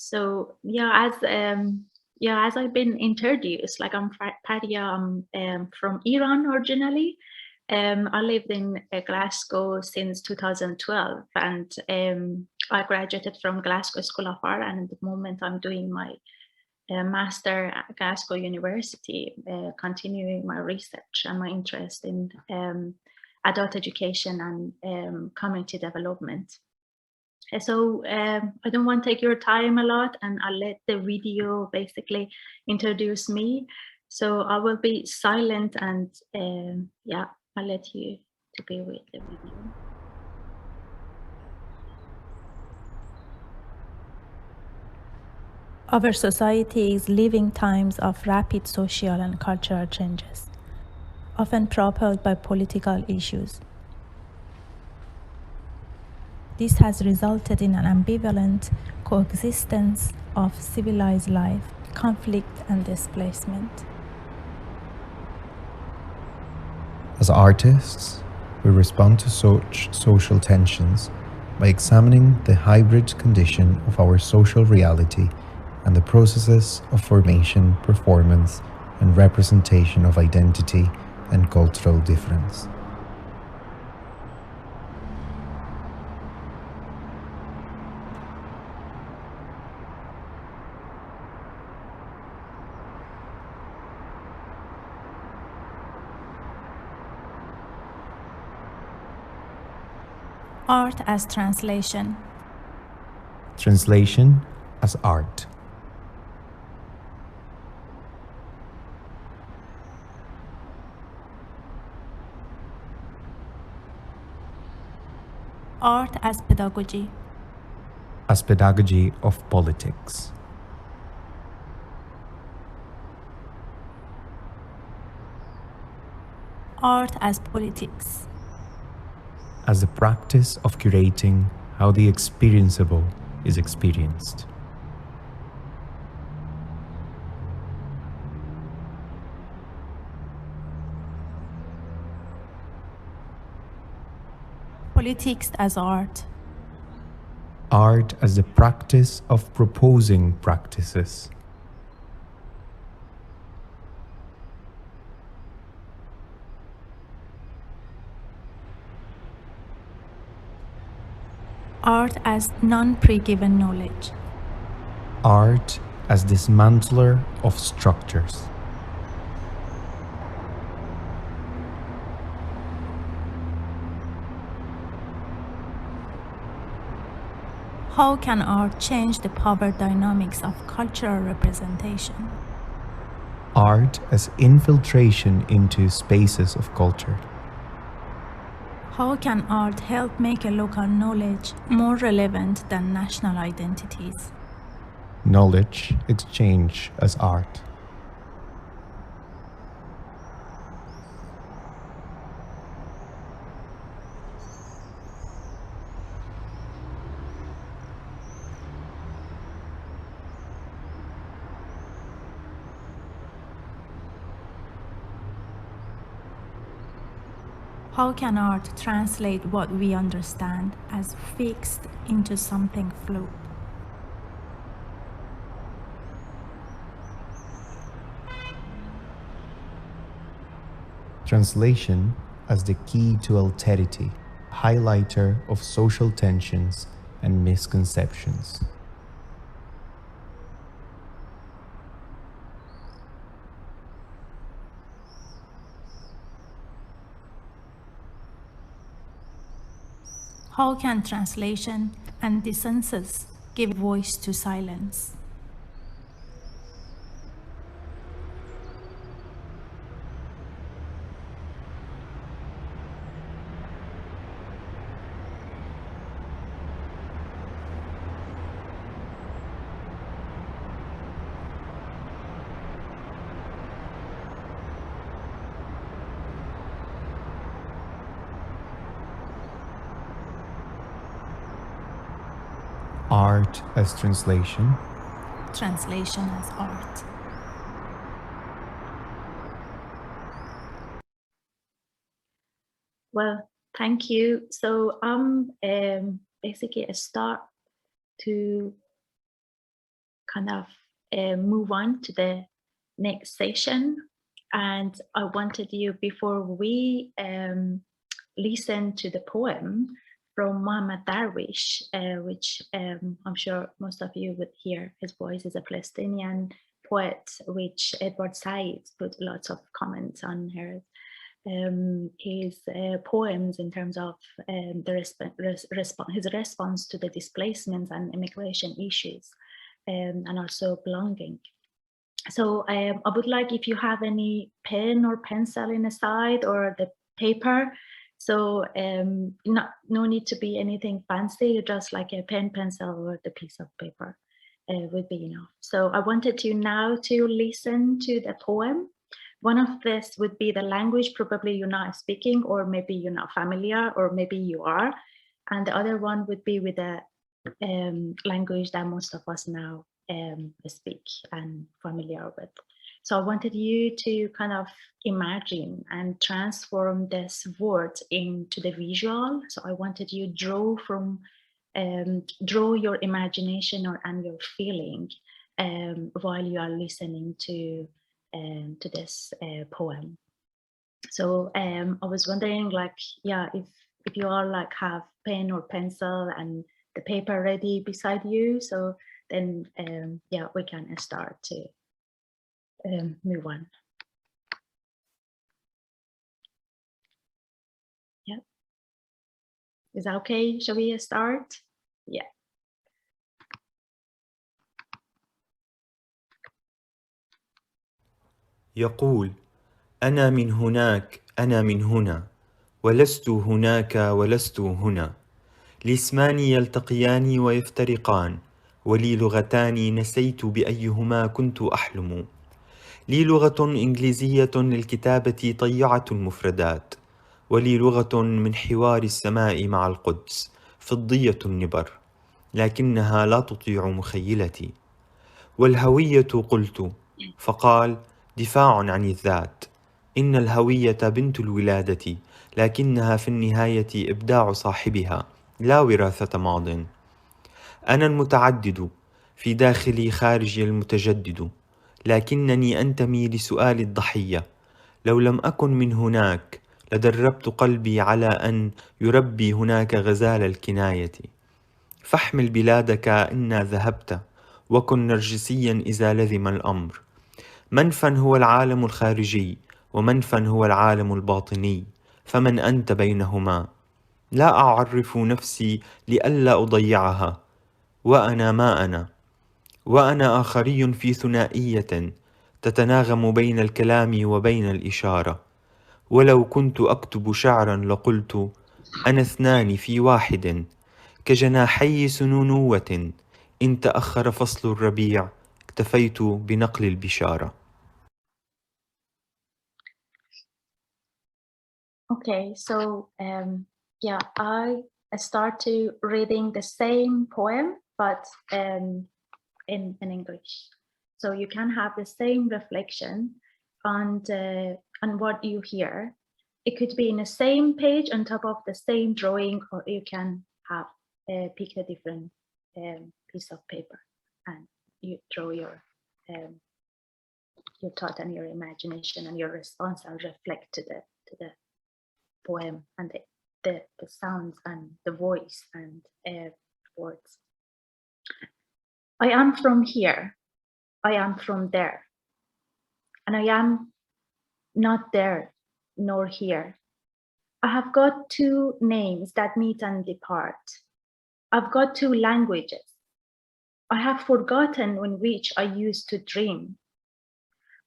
So as I've been introduced, like I'm Paria, I'm from Iran originally. I lived in Glasgow since 2012, and I graduated from Glasgow School of Art. And at the moment, I'm doing my master at Glasgow University, continuing my research and my interest in adult education and community development. I don't want to take your time a lot, and I'll let the video basically introduce me. So I will be silent, and yeah, I'll let you to be with the video. Our society is living times of rapid social and cultural changes, often propelled by political issues. This has resulted in an ambivalent coexistence of civilized life, conflict, and displacement. As artists, we respond to such social tensions by examining the hybrid condition of our social reality and the processes of formation, performance, and representation of identity and cultural difference. Art as translation. Translation as art. Art as pedagogy. As pedagogy of politics. Art as politics. As the practice of curating how the experienceable is experienced. Politics as art. Art as the practice of proposing practices. Art as non-pre-given knowledge. Art as dismantler of structures. How can art change the power dynamics of cultural representation? Art as infiltration into spaces of culture. How can art help make a local knowledge more relevant than national identities? Knowledge exchange as art. How can art translate what we understand as fixed into something fluid? Translation as the key to alterity, highlighter of social tensions and misconceptions. How can translation and dissensus give voice to silence? Art as translation. Translation as art. Well, thank you. So basically I start to kind of move on to the next session. And I wanted you, before we listen to the poem from Muhammad Darwish, which I'm sure most of you would hear his voice, is a Palestinian poet, which Edward Said put lots of comments on her. His poems in terms of his response to the displacements and immigration issues, and also belonging. So I would like, if you have any pen or pencil in the side or the paper, so no need to be anything fancy, just like a pen, pencil, or the piece of paper would be enough. So I wanted you now to listen to the poem. One of this would be the language probably you're not speaking, or maybe you're not familiar, or maybe you are. And the other one would be with the language that most of us now speak and familiar with. So I wanted you to kind of imagine and transform this word into the visual. So I wanted you to draw your imagination and your feeling while you are listening to this poem. So I was wondering, like, yeah, if you all like have pen or pencil and the paper ready beside you, so then yeah, we can start to move on. Yeah, is that okay? Shall we start? Yeah. يقول: أنا من هناك، أنا من هنا، ولست هناك ولست هنا. الاسمان يلتقيان ويفترقان، ولي لغتان نسيت بأيهما كنت أحلم. لي لغة إنجليزية للكتابة طيعة المفردات، ولي لغة من حوار السماء مع القدس فضية النبر، لكنها لا تطيع مخيلتي. والهوية قلت، فقال: دفاع عن الذات. إن الهوية بنت الولادة، لكنها في النهاية إبداع صاحبها، لا وراثة ماضٍ. أنا المتعدد، في داخلي خارجي المتجدد، لكنني أنتمي لسؤال الضحية. لو لم أكن من هناك لدربت قلبي على أن يربي هناك غزال الكناية. فاحمل بلادك إنا ذهبت، وكن نرجسيا إذا لزم الأمر. منفى هو العالم الخارجي، ومنفى هو العالم الباطني، فمن أنت بينهما؟ لا أعرف نفسي لئلا أضيعها، وأنا ما أنا، وأنا آخري في ثنائية تتناغم بين الكلام وبين الإشارة. ولو كنت أكتب شعرا لقلت: أنا اثنان في واحد، كجناحي سنونوة، إن تأخر فصل الربيع اكتفيت بنقل البشارة. Okay, so yeah, I start to reading the same poem, but in English. So you can have the same reflection on what you hear. It could be in the same page on top of the same drawing, or you can have pick a different piece of paper and you draw your thought and your imagination, and your response and reflect to the poem and the sounds and the voice and words. I am from here, I am from there, and I am not there nor here. I have got two names that meet and depart. I've got two languages. I have forgotten in which I used to dream.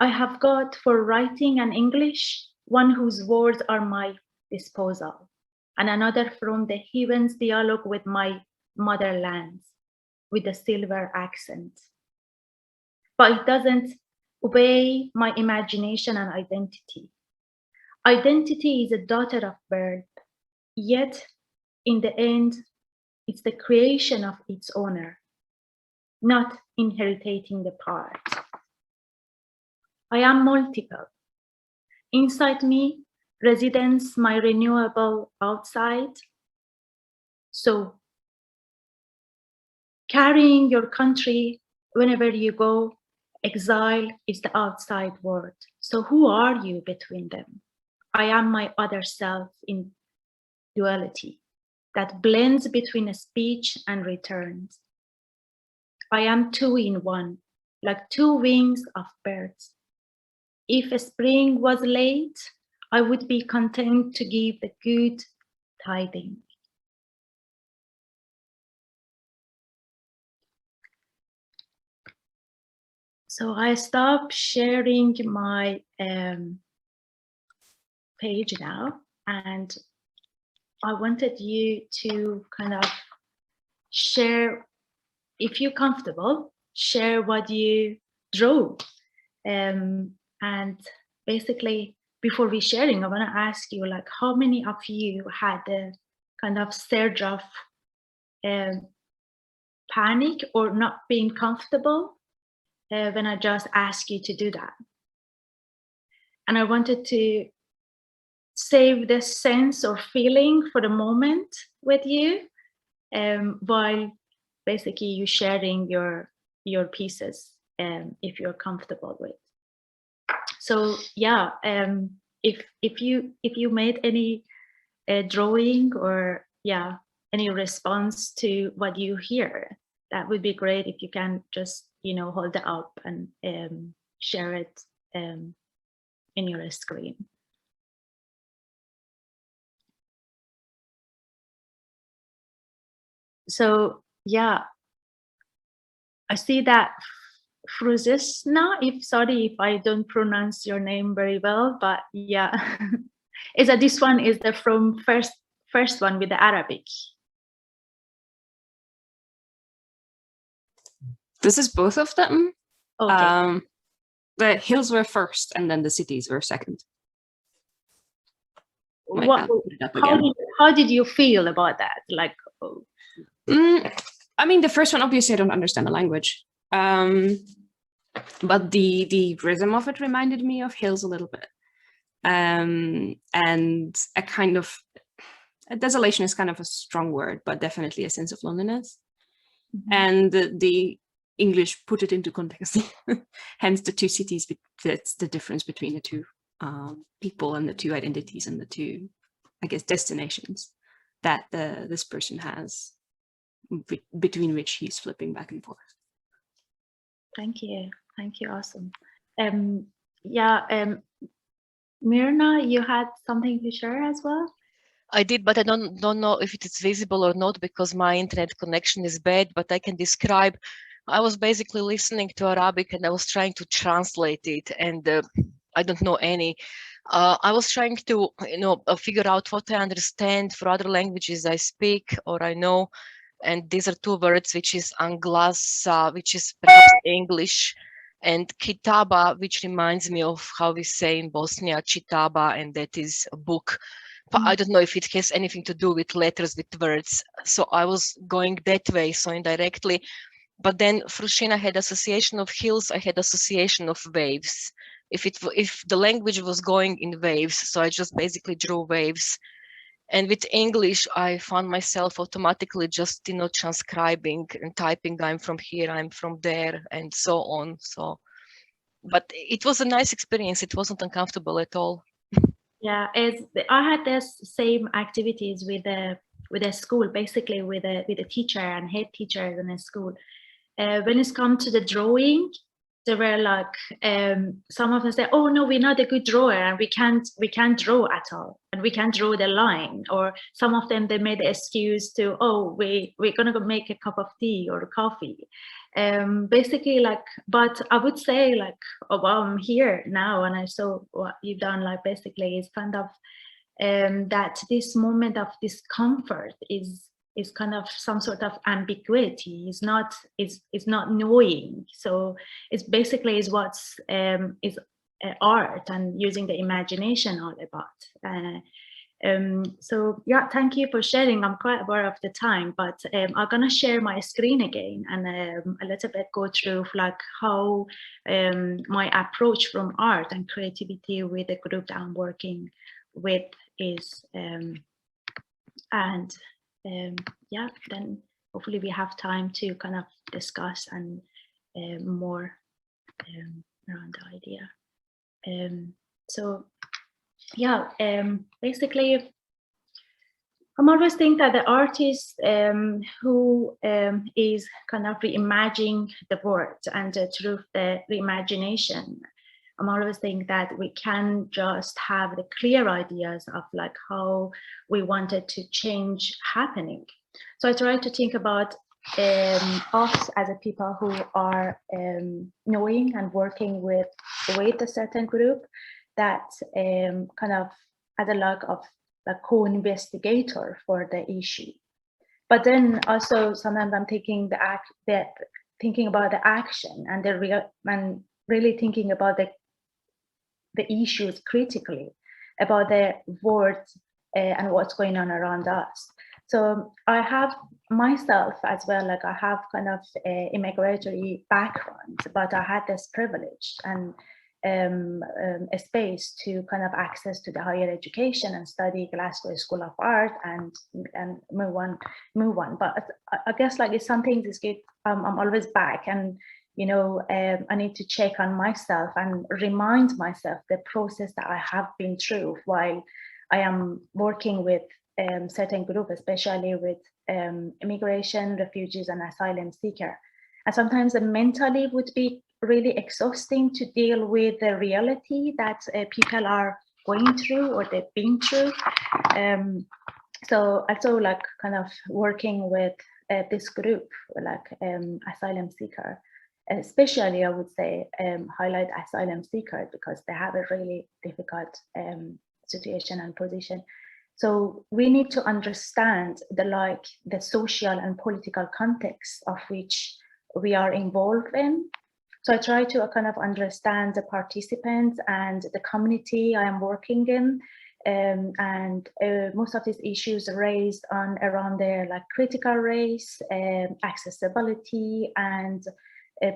I have got for writing and English one whose words are my disposal, and another from the heavens dialogue with my motherland, with a silver accent. But it doesn't obey my imagination and identity. Identity is a daughter of birth, yet in the end, it's the creation of its owner, not inheriting the part. I am multiple. Inside me residence my renewable outside. So carrying your country whenever you go, exile is the outside world. So who are you between them? I am my other self in duality that blends between a speech and returns. I am two in one, like two wings of birds. If a spring was late, I would be content to give the good tiding. So I stopped sharing my page now, and I wanted you to kind of share, if you're comfortable, share what you drew. And basically, before we sharing, I want to ask you, like, how many of you had a kind of surge of panic or not being comfortable when I just asked you to do that? And I wanted to save this sense or feeling for the moment with you, while basically you sharing your pieces, if you're comfortable with. So yeah, if you made any drawing or yeah, any response to what you hear, that would be great if you can just, you know, hold it up and share it in your screen. So yeah, I see that Fruzisna, sorry if I don't pronounce your name very well, but yeah, is that this one is the from first one with the Arabic? This is both of them. Okay. The hills were first, and then the cities were second. How did you feel about that? Like, I mean, the first one, obviously, I don't understand the language, but the rhythm of it reminded me of hills a little bit, and a kind of desolation is kind of a strong word, but definitely a sense of loneliness. Mm-hmm. And the English put it into context. Hence the two cities, that's the difference between the two people and the two identities and the two, I guess, destinations that this person has, between which he's flipping back and forth. Thank you, awesome. Myrna, you had something to share as well? I did, but I don't know if it is visible or not because my internet connection is bad, but I can describe. I was basically listening to Arabic and I was trying to translate it, and I don't know any. I was trying to, figure out what I understand for other languages I speak or I know, and these are two words, which is Anglasa, which is perhaps English, and Kitaba, which reminds me of how we say in Bosnia Čitaba, and that is a book. But I don't know if it has anything to do with letters, with words. So I was going that way, so indirectly. But then Frushina had association of hills, I had association of waves. If the language was going in waves, so I just basically drew waves. And with English, I found myself automatically just, transcribing and typing, I'm from here, I'm from there, and so on. So, but it was a nice experience. It wasn't uncomfortable at all. Yeah, I had this same activities with a school, basically with a teacher and head teachers in a school. When it's come to the drawing, they were like, some of them say, "Oh no, we're not a good drawer, and we can't draw at all, and we can't draw the line." Or some of them, they made the excuse to, "Oh, we're gonna go make a cup of tea or coffee." Basically, like, but I would say, like, oh, well, I'm here now, and I saw what you've done. Like, basically, it's kind of that this moment of discomfort is kind of some sort of ambiguity. It's not knowing. So it's basically is what's is art and using the imagination all about. So yeah, thank you for sharing. I'm quite aware of the time, but I'm gonna share my screen again and a little bit go through like how my approach from art and creativity with the group that I'm working with is, yeah, then hopefully we have time to kind of discuss and more around the idea. So yeah, basically, I'm always think that the artist who is kind of reimagining the words and through the reimagination, I'm always think that we can just have the clear ideas of like how we wanted to change happening. So I try to think about us as a people who are knowing and working with a certain group that kind of as a like of a co-investigator for the issue. But then also sometimes I'm thinking thinking about the action and and really thinking about the issues critically, about the words and what's going on around us. So I have myself as well, like I have kind of a immigratory background, but I had this privilege and a space to kind of access to the higher education and study Glasgow School of Art and move on. But I guess like it's something that's good. I'm always back, and you know, I need to check on myself and remind myself the process that I have been through while I am working with certain group, especially with immigration, refugees, and asylum seeker. And sometimes mentally would be really exhausting to deal with the reality that people are going through or they've been through. So also like kind of working with this group, like asylum seeker, especially I would say highlight asylum seeker because they have a really difficult situation and position. So we need to understand the social and political context of which we are involved in. So I try to kind of understand the participants and the community I am working in, and most of these issues raised around their like critical race, accessibility, and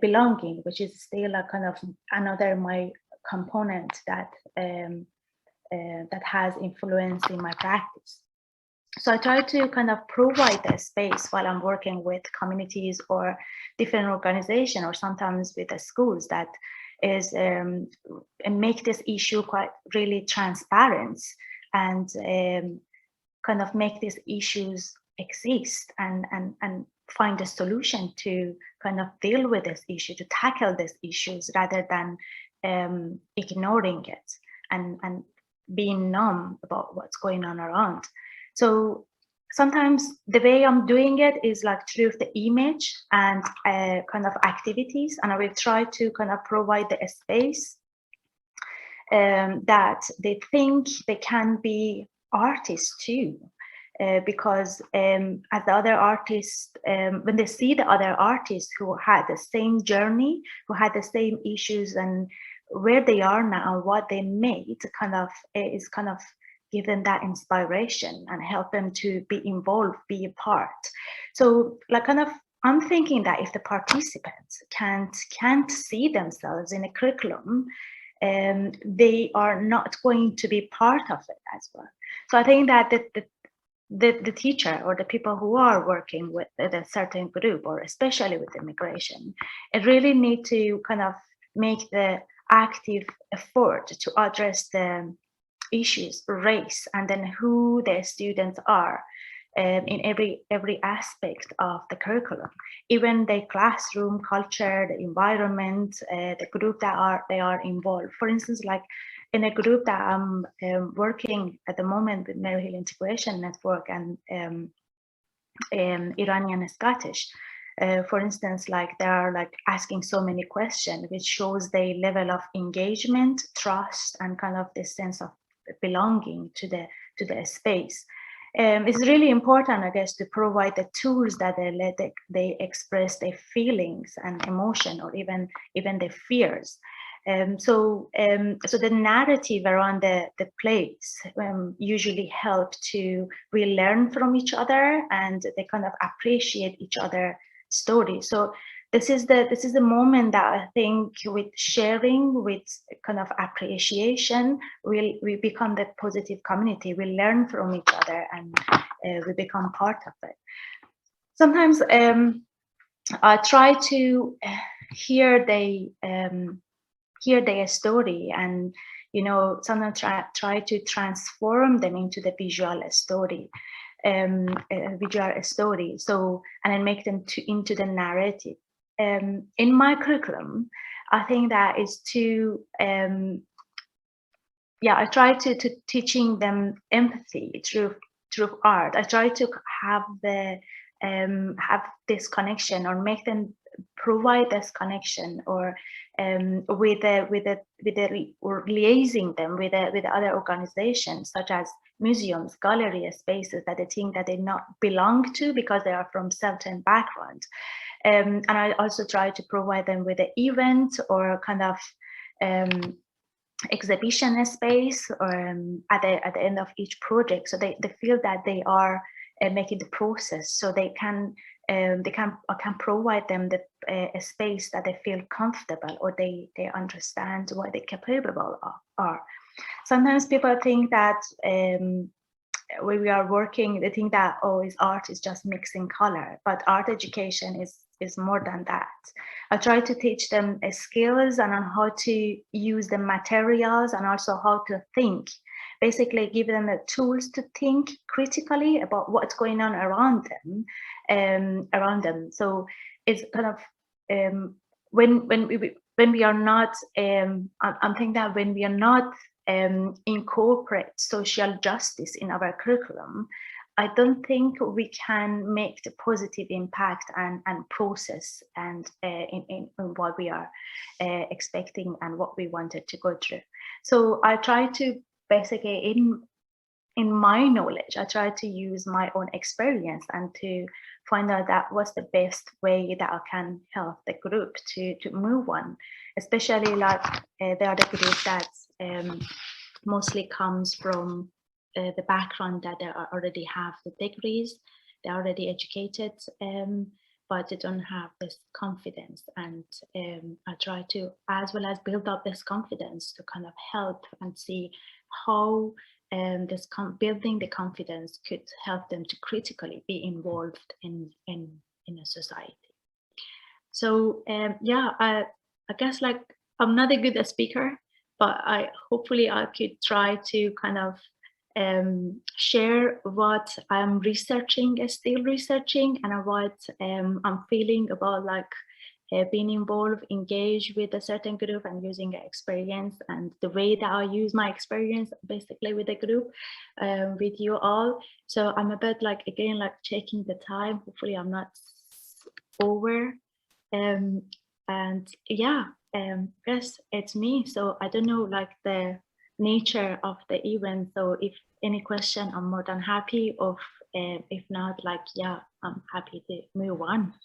belonging, which is still a kind of another my component that that has influence in my practice. So I try to kind of provide a space while I'm working with communities or different organizations, or sometimes with the schools, that is make this issue quite really transparent and kind of make these issues exist and find a solution to kind of deal with this issue, to tackle these issues rather than ignoring it and being numb about what's going on around. So sometimes the way I'm doing it is like through the image and kind of activities, and I will try to kind of provide the space that they think they can be artists too. Because as the other artists, when they see the other artists who had the same journey, who had the same issues, and where they are now, what they made, kind of is kind of give them that inspiration and help them to be involved, be a part. So like kind of, I'm thinking that if the participants can't see themselves in a curriculum, they are not going to be part of it as well. So I think that the teacher or the people who are working with a certain group, or especially with immigration, it really need to kind of make the active effort to address the issues, race, and then who the students are in every aspect of the curriculum, even the classroom culture, the environment, the group that they are involved. For instance, like in a group that I'm working at the moment with Maryhill Integration Network and Iranian Scottish, for instance, like they are like asking so many questions, which shows the level of engagement, trust, and kind of this sense of belonging to the space. It's really important, I guess, to provide the tools that they express their feelings and emotion, or even their fears. So the narrative around the place usually help we learn from each other, and they kind of appreciate each other's story. So this is the moment that I think with sharing, with kind of appreciation, we become the positive community. We learn from each other, and we become part of it. Sometimes I try to hear their story, and sometimes try to transform them into the visual story. So, and then make them into the narrative. In my curriculum, I think that is to I try to teaching them empathy through art. I try to have this connection, or make them provide this connection, or or liaising them with other organizations, such as museums, gallery spaces that they think that they not belong to because they are from certain background. And I also try to provide them with an event or kind of exhibition space, or at the end of each project, so they feel that they are making the process, so I can provide them a space that they feel comfortable, or they understand what they're capable of are. Sometimes people think that when we are working, they think that art is just mixing color, but art education is more than that. I try to teach them skills and on how to use the materials, and also how to think. Basically, give them the tools to think critically about what's going on around them. So it's kind of when we are not. I'm thinking that when we are not incorporate social justice in our curriculum, I don't think we can make the positive impact and process and in what we are expecting and what we wanted to go through. So I try to basically, in my knowledge, I try to use my own experience and to find out that what's the best way that I can help the group to move on, especially like the other group that mostly comes from the background that they already have the degrees, they're already educated, but they don't have this confidence. And I try to, as well as build up this confidence, to kind of help and see how building the confidence could help them to critically be involved in a society. So I guess like I'm not a good speaker, but hopefully I could try to kind of share what I'm still researching, and what I'm feeling about like being involved, engaged with a certain group, and using experience, and the way that I use my experience basically with the group, with you all. So I'm a bit like, again, like checking the time. Hopefully I'm not over. And yeah, yes, it's me. So I don't know like the nature of the event. So if any question, I'm more than happy. If not, like, yeah, I'm happy to move on.